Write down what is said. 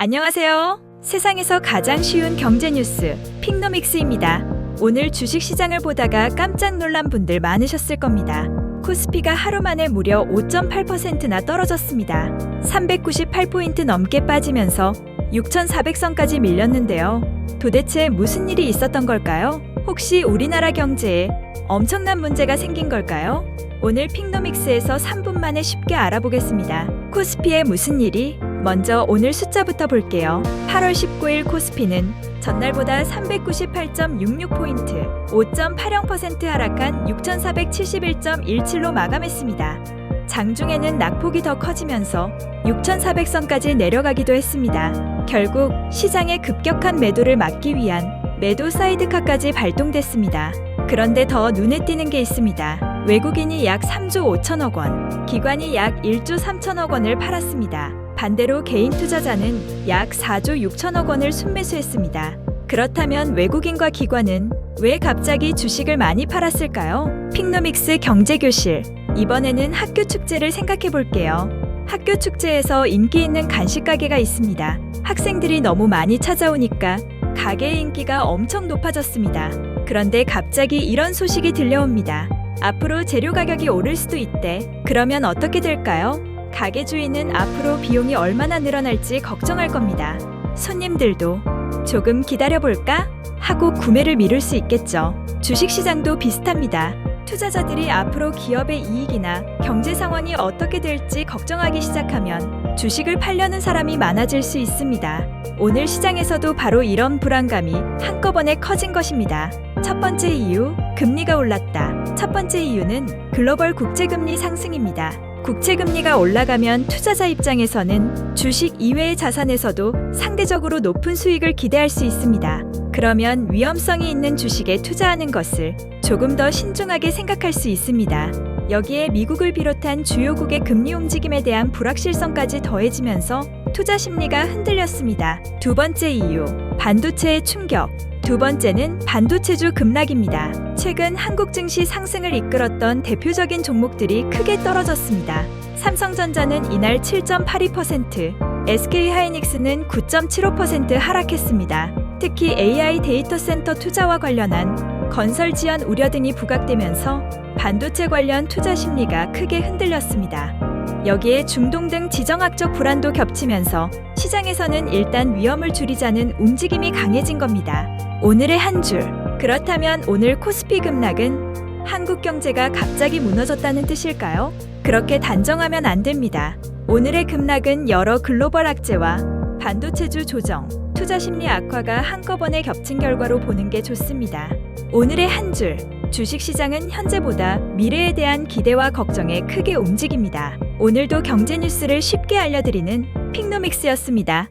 안녕하세요. 세상에서 가장 쉬운 경제 뉴스 픽노믹스입니다. 오늘 주식시장을 보다가 깜짝 놀란 분들 많으셨을 겁니다. 코스피가 하루 만에 무려 5.8%나 떨어졌습니다. 398포인트 넘게 빠지면서 6,400선까지 밀렸는데요. 도대체 무슨 일이 있었던 걸까요? 혹시 우리나라 경제에 엄청난 문제가 생긴 걸까요? 오늘 픽노믹스에서 3분 만에 쉽게 알아보겠습니다. 코스피에 무슨 일이? 먼저 오늘 숫자부터 볼게요. 8월 19일 코스피는 전날보다 398.66포인트, 5.80% 하락한 6,471.17로 마감했습니다. 장중에는 낙폭이 더 커지면서 6,400선까지 내려가기도 했습니다. 결국 시장의 급격한 매도를 막기 위한 매도 사이드카까지 발동됐습니다. 그런데 더 눈에 띄는 게 있습니다. 외국인이 약 3조 5천억 원, 기관이 약 1조 3천억 원을 팔았습니다. 반대로 개인 투자자는 약 4조 6천억 원을 순매수했습니다. 그렇다면 외국인과 기관은 왜 갑자기 주식을 많이 팔았을까요? 픽노믹스 경제교실. 이번에는 학교 축제를 생각해 볼게요. 학교 축제에서 인기 있는 간식 가게가 있습니다. 학생들이 너무 많이 찾아오니까 가게의 인기가 엄청 높아졌습니다. 그런데 갑자기 이런 소식이 들려옵니다. 앞으로 재료 가격이 오를 수도 있대. 그러면 어떻게 될까요? 가게 주인은 앞으로 비용이 얼마나 늘어날지 걱정할 겁니다. 손님들도 조금 기다려볼까? 하고 구매를 미룰 수 있겠죠. 주식시장도 비슷합니다. 투자자들이 앞으로 기업의 이익이나 경제 상황이 어떻게 될지 걱정하기 시작하면 주식을 팔려는 사람이 많아질 수 있습니다. 오늘 시장에서도 바로 이런 불안감이 한꺼번에 커진 것입니다. 첫 번째 이유, 금리가 올랐다. 첫 번째 이유는 글로벌 국제금리 상승입니다. 국채금리가 올라가면 투자자 입장에서는 주식 이외의 자산에서도 상대적으로 높은 수익을 기대할 수 있습니다. 그러면 위험성이 있는 주식에 투자하는 것을 조금 더 신중하게 생각할 수 있습니다. 여기에 미국을 비롯한 주요국의 금리 움직임에 대한 불확실성까지 더해지면서 투자 심리가 흔들렸습니다. 두 번째 이유, 반도체의 충격. 두 번째는 반도체주 급락입니다. 최근 한국 증시 상승을 이끌었던 대표적인 종목들이 크게 떨어졌습니다. 삼성전자는 이날 7.82%, SK하이닉스는 9.75% 하락했습니다. 특히 AI 데이터 센터 투자와 관련한 건설 지연 우려 등이 부각되면서 반도체 관련 투자 심리가 크게 흔들렸습니다. 여기에 중동 등 지정학적 불안도 겹치면서 시장에서는 일단 위험을 줄이자는 움직임이 강해진 겁니다. 오늘의 한 줄. 그렇다면 오늘 코스피 급락은 한국 경제가 갑자기 무너졌다는 뜻일까요? 그렇게 단정하면 안 됩니다. 오늘의 급락은 여러 글로벌 악재와 반도체주 조정, 투자 심리 악화가 한꺼번에 겹친 결과로 보는 게 좋습니다. 오늘의 한 줄. 주식시장은 현재보다 미래에 대한 기대와 걱정에 크게 움직입니다. 오늘도 경제 뉴스를 쉽게 알려드리는 픽노믹스였습니다.